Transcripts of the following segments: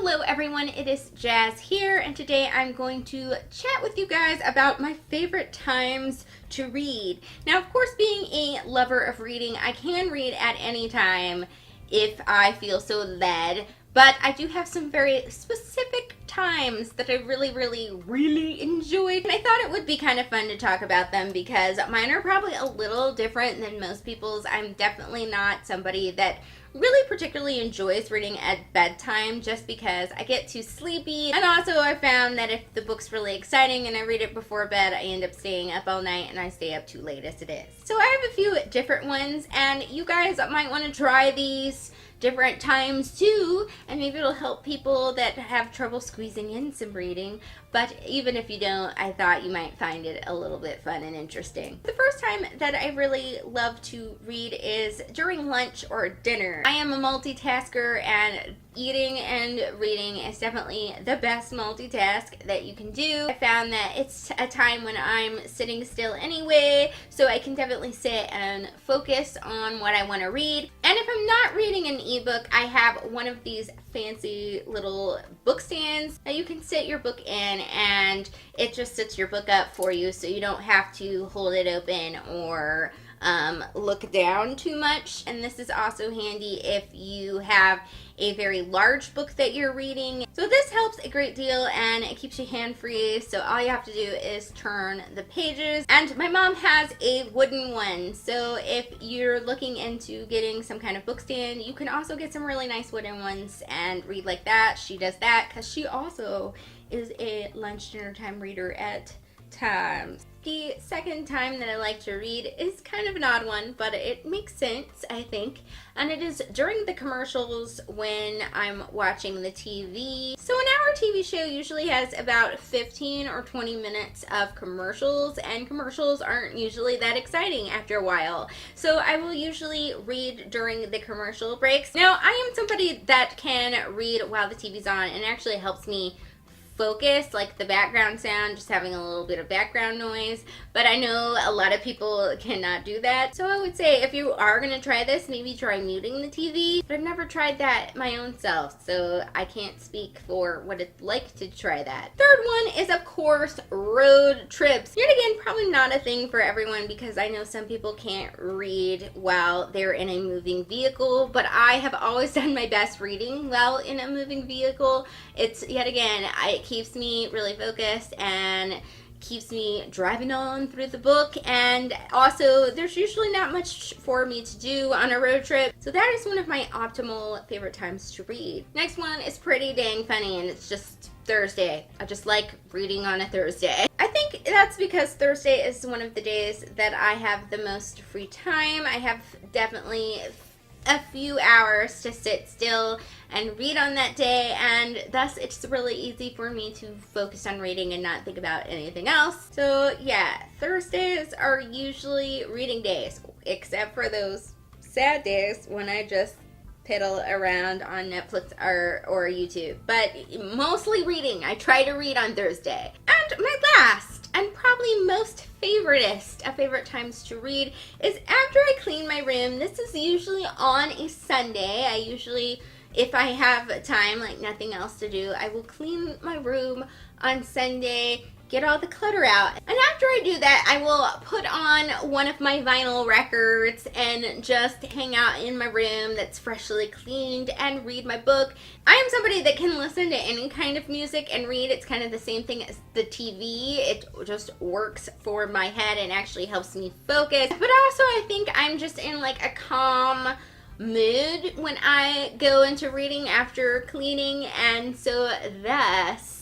Hello everyone, it is Jazz here, and today I'm going to chat with you guys about my favorite times to read. Now, of course, being a lover of reading, I can read at any time if I feel so led, but I do have some very specific times that I really enjoyed, and I thought it would be kind of fun to talk about them because mine are probably a little different than most people's. I'm definitely not somebody that really particularly enjoys reading at bedtime just because I get too sleepy, and also I found that if the book's really exciting and I read it before bed, I end up staying up all night and I stay up too late as it is. So I have a few different ones, and you guys might want to try these different times too, and maybe it'll help people that have trouble squeezing in some reading. But even if you don't, I thought you might find it a little bit fun and interesting. The first time that I really love to read is during lunch or dinner. I am a multitasker, and eating and reading is definitely the best multitask that you can do. I found that it's a time when I'm sitting still anyway, so I can definitely sit and focus on what I want to read. And if I'm not reading an ebook, I have one of these fancy little book stands that you can sit your book in, and it just sets your book up for you so you don't have to hold it open or look down too much. And this is also handy if you have a very large book that you're reading. So this helps a great deal, and it keeps you hand-free, so all you have to do is turn the pages. And my mom has a wooden one, so if you're looking into getting some kind of book stand, you can also get some really nice wooden ones and read like that. She does that because she also is a lunch dinner time reader at times. The second time that I like to read is kind of an odd one, but it makes sense, I think, and it is during the commercials when I'm watching the TV. So an hour TV show usually has about 15 or 20 minutes of commercials, and commercials aren't usually that exciting after a while. So I will usually read during the commercial breaks. Now, I am somebody that can read while the TV's on, and it actually helps me focus, like the background sound, just having a little bit of background noise. But I know a lot of people cannot do that. So I would say if you are going to try this, maybe try muting the TV. But I've never tried that my own self, so I can't speak for what it's like to try that. Third one is, of course, road trips. Yet again, probably not a thing for everyone because I know some people can't read while they're in a moving vehicle, but I have always done my best reading while in a moving vehicle. It's, yet again, it keeps me really focused and keeps me driving on through the book, and also there's usually not much for me to do on a road trip, so that is one of my optimal favorite times to read. Next one is pretty dang funny, and it's just Thursday. I just like reading on a Thursday. I think that's because Thursday is one of the days that I have the most free time. I have definitely a few hours to sit still and read on that day, and thus it's really easy for me to focus on reading and not think about anything else. So yeah, Thursdays are usually reading days, except for those sad days when I just piddle around on Netflix or YouTube. But mostly reading. I try to read on Thursday. And my last and probably most favorite times to read is after I clean my room. This is usually on a Sunday. I usually, if I have time, like nothing else to do, I will clean my room on Sunday, get all the clutter out. And after I do that, I will put on one of my vinyl records and just hang out in my room that's freshly cleaned and read my book. I am somebody that can listen to any kind of music and read. It's kind of the same thing as the TV. It just works for my head and actually helps me focus. But also I think I'm just in like a calm mood when I go into reading after cleaning, and so thus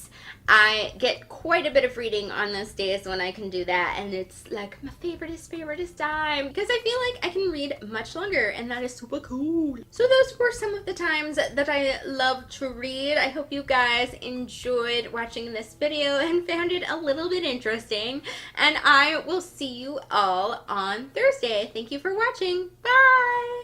I get quite a bit of reading on those days when I can do that, and it's like my favoriteest time because I feel like I can read much longer, and that is super cool. So those were some of the times that I love to read. I hope you guys enjoyed watching this video and found it a little bit interesting, and I will see you all on Thursday. Thank you for watching. Bye!